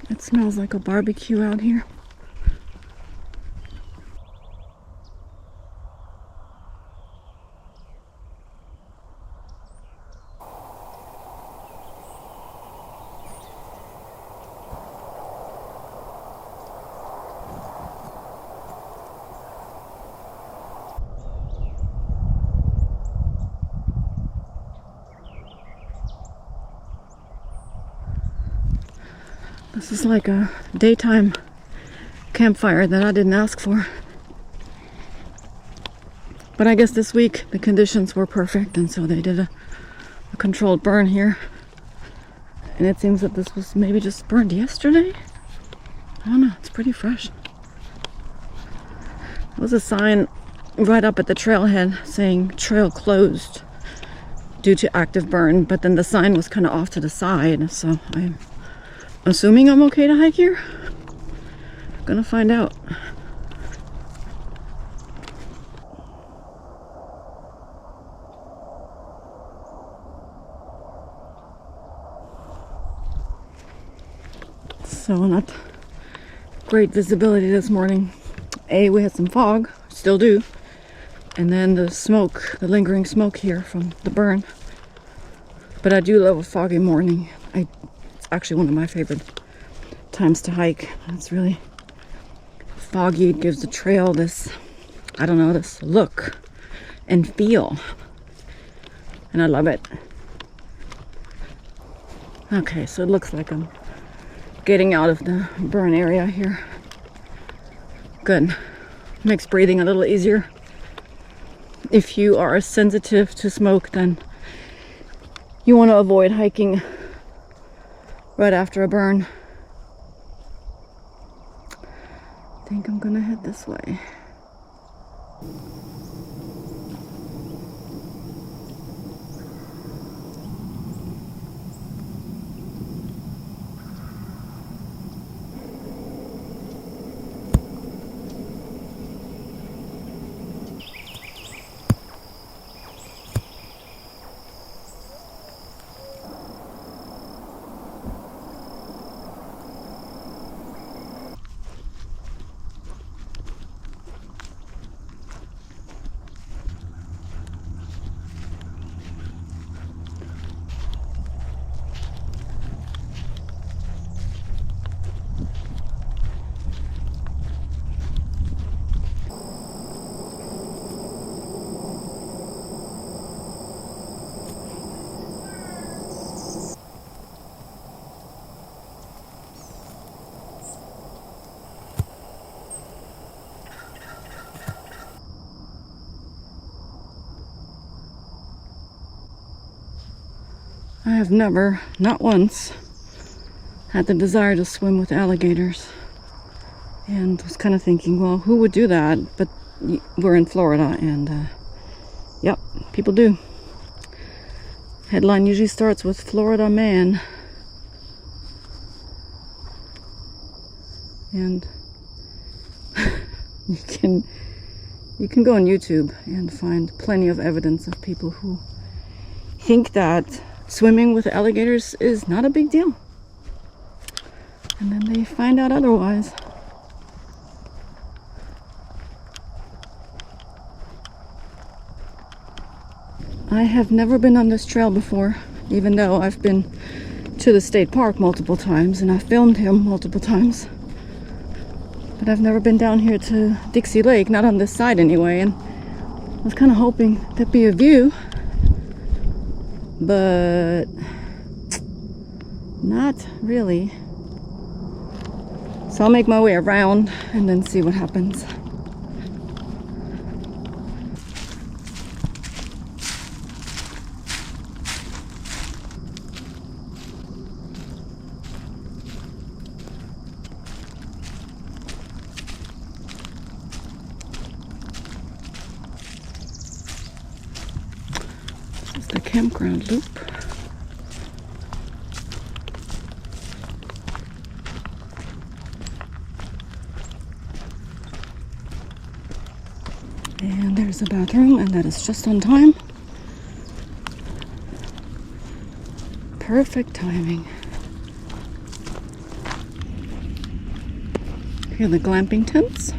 It smells like a barbecue out here. This is like a daytime campfire that I didn't ask for. But I guess this week the conditions were perfect, and so they did a controlled burn here. And it seems that this was maybe just burned yesterday. I don't know, it's pretty fresh. There was a sign right up at the trailhead saying trail closed due to active burn, but then the sign was kind of off to the side, so I'm assuming I'm okay to hike here. Gonna find out. So not great visibility this morning. We had some fog, still do, and then the smoke, the lingering smoke here from the burn. But I do love a foggy morning. It's actually one of my favorite times to hike. It's really foggy. It gives the trail this, I don't know, this look and feel. And I love it. Okay, so it looks like I'm getting out of the burn area here. Good. Makes breathing a little easier. If you are sensitive to smoke, then you want to avoid hiking right after a burn. I think I'm gonna head this way. I have never, not once, had the desire to swim with alligators. And was kind of thinking, well, who would do that? But we're in Florida, and yep, people do. Headline usually starts with Florida man. And you can go on YouTube and find plenty of evidence of people who think that swimming with alligators is not a big deal. And then they find out otherwise. I have never been on this trail before, even though I've been to the state park multiple times and I've filmed him multiple times. But I've never been down here to Dixie Lake, not on this side anyway, and I was kind of hoping there'd be a view, but not really. So I'll make my way around and then see what happens. Just a campground loop. And there's a bathroom, and that is just on time. Perfect timing. Here are the glamping tents.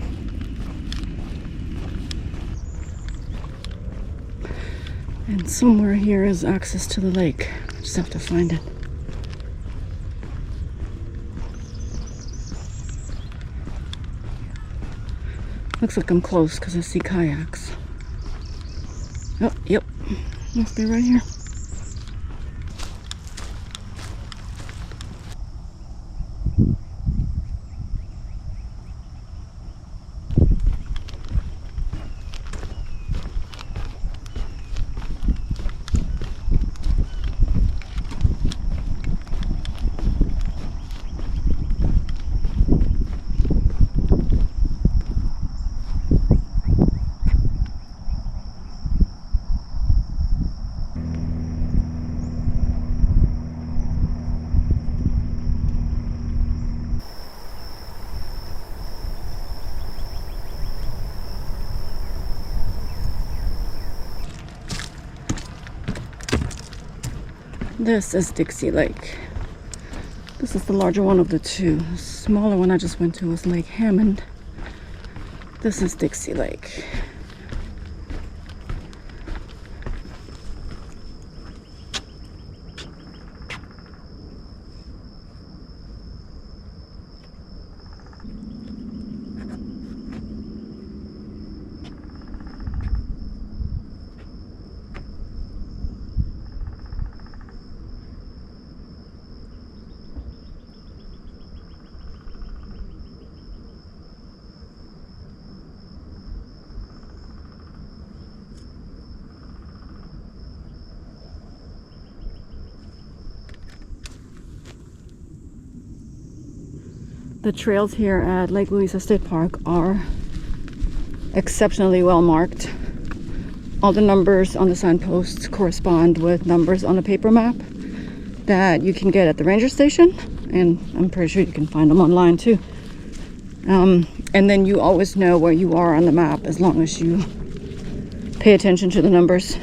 And somewhere here is access to the lake. Just have to find it. Looks like I'm close because I see kayaks. Oh, yep. Must be right here. This is Dixie Lake. This is the larger one of the two. The smaller one I just went to was Lake Hammond. This is Dixie Lake. The trails here at Lake Louisa State Park are exceptionally well marked. All the numbers on the signposts correspond with numbers on a paper map that you can get at the ranger station, and I'm pretty sure you can find them online too. And then you always know where you are on the map as long as you pay attention to the numbers.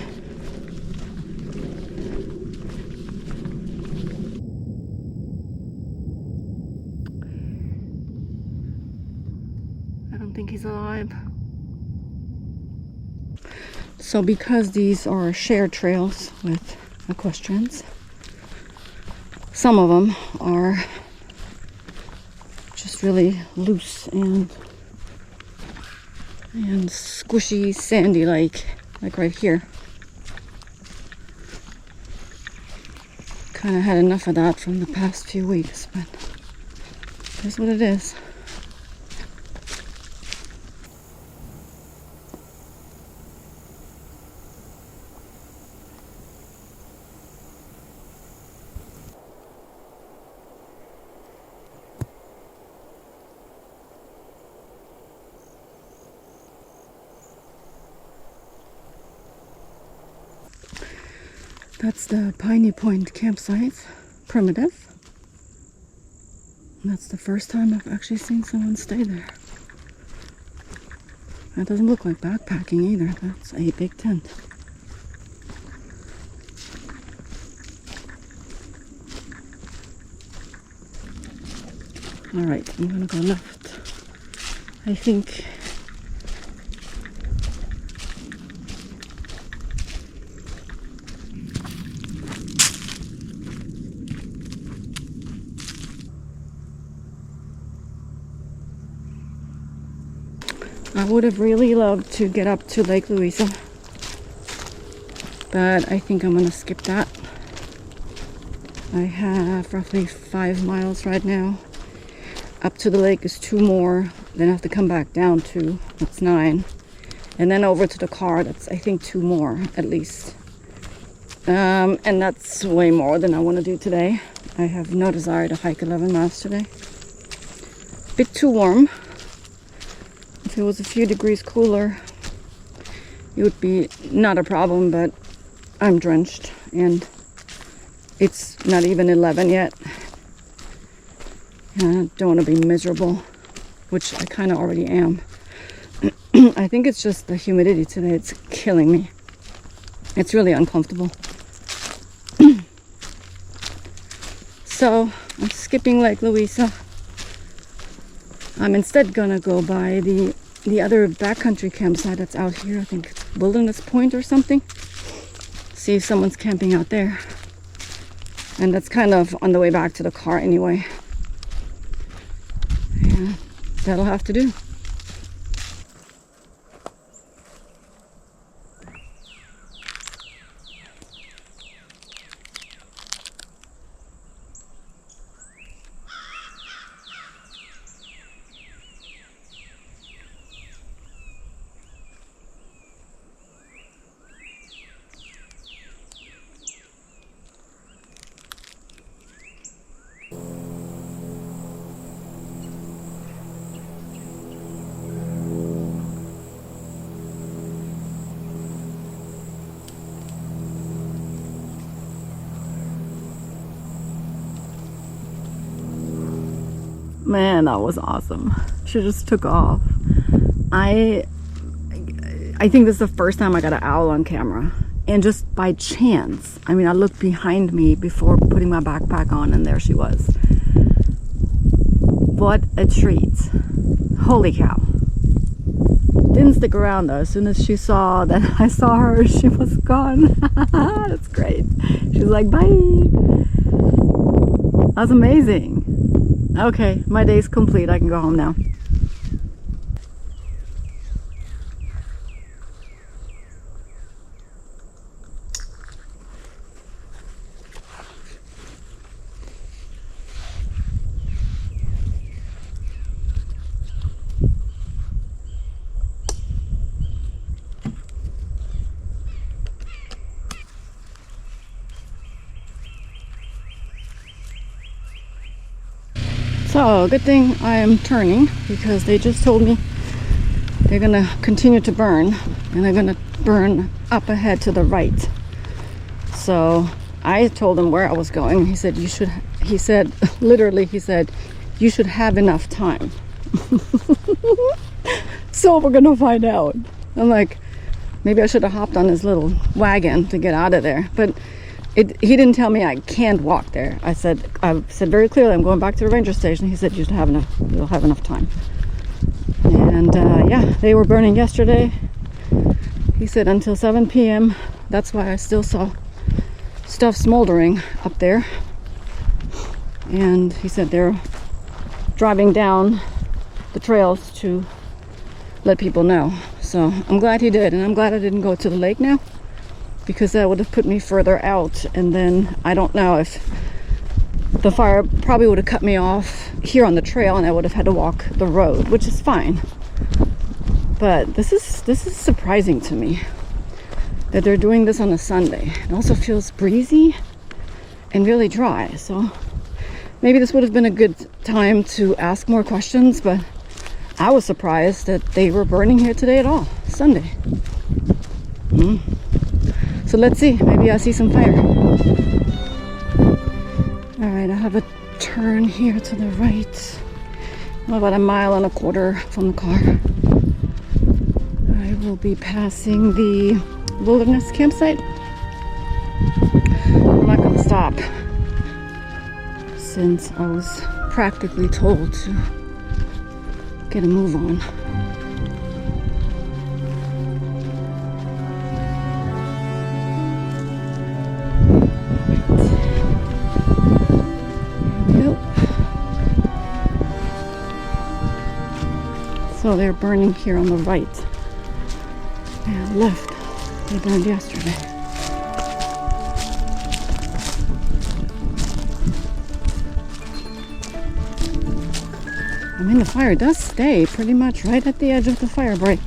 I don't think he's alive. So because these are shared trails with equestrians, some of them are just really loose and squishy, sandy like right here. Kind of had enough of that from the past few weeks, but here's what it is. That's the Piney Point campsite, primitive. And that's the first time I've actually seen someone stay there. That doesn't look like backpacking either. That's a big tent. Alright, I'm gonna go left. I think I would have really loved to get up to Lake Louisa, but I think I'm gonna skip that. I have roughly 5 miles right now. Up to the lake is 2 more, then I have to come back down 2, that's 9. And then over to the car, that's I think 2 more at least. And that's way more than I want to do today. I have no desire to hike 11 miles today. Bit too warm. If it was a few degrees cooler, it would be not a problem, but I'm drenched and it's not even 11 yet. And I don't want to be miserable, which I kind of already am. I think it's just the humidity today. It's killing me. It's really uncomfortable. So I'm skipping Lake Louisa. I'm instead gonna go by the other backcountry campsite that's out here. I think Wilderness Point or something. See if someone's camping out there. And that's kind of on the way back to the car anyway. Yeah, that'll have to do. Man, that was awesome. She just took off. I think this is the first time I got an owl on camera. And just by chance, I mean, I looked behind me before putting my backpack on and there she was. What a treat. Holy cow. Didn't stick around though. As soon as she saw that I saw her, she was gone. That's great. She was like, bye. That's amazing. Okay, my day's complete. I can go home now. So, good thing I am turning because they just told me they're gonna continue to burn and they're gonna burn up ahead to the right. So I told him where I was going and he said literally he said you should have enough time. So we're gonna find out. I'm like, maybe I should have hopped on his little wagon to get out of there, but he didn't tell me I can't walk there. I said very clearly I'm going back to the ranger station. He said you'll have enough time. And yeah, they were burning yesterday. He said until 7 p.m. That's why I still saw stuff smoldering up there. And he said they're driving down the trails to let people know. So I'm glad he did, and I'm glad I didn't go to the lake now, because that would have put me further out, and then I don't know if the fire probably would have cut me off here on the trail and I would have had to walk the road, which is fine. But this is surprising to me that they're doing this on a Sunday. It also feels breezy and really dry, so maybe this would have been a good time to ask more questions, but I was surprised that they were burning here today at all. Sunday. So let's see, maybe I'll see some fire. All right, I have a turn here to the right. I'm about 1.25 miles from the car. I will be passing the wilderness campsite. I'm not gonna stop since I was practically told to get a move on. So they're burning here on the right and left. They burned yesterday. I mean, the fire does stay pretty much right at the edge of the fire break.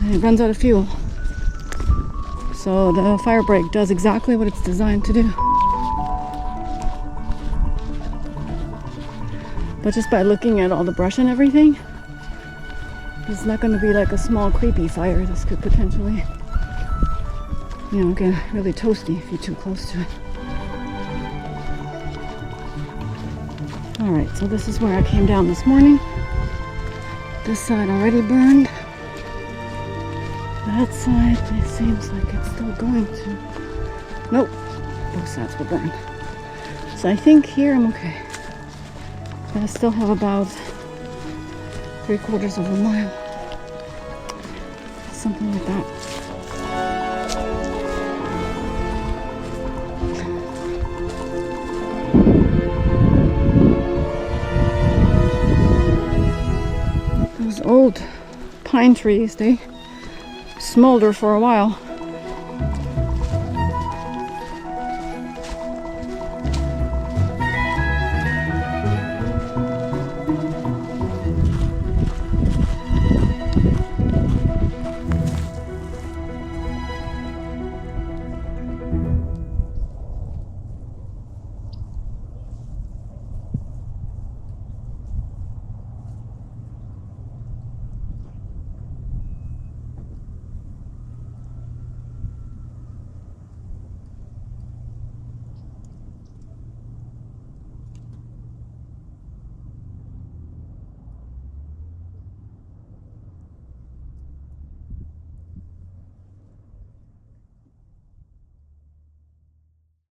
And it runs out of fuel. So the fire break does exactly what it's designed to do. But just by looking at all the brush and everything, it's not going to be like a small creepy fire. This could potentially, get really toasty if you're too close to it. Alright, so this is where I came down this morning. This side already burned. That side, it seems like it's still going to. Nope, both sides were burned. So I think here I'm okay. I still have about 3/4 of a mile. Something like that. Those old pine trees, they smolder for a while.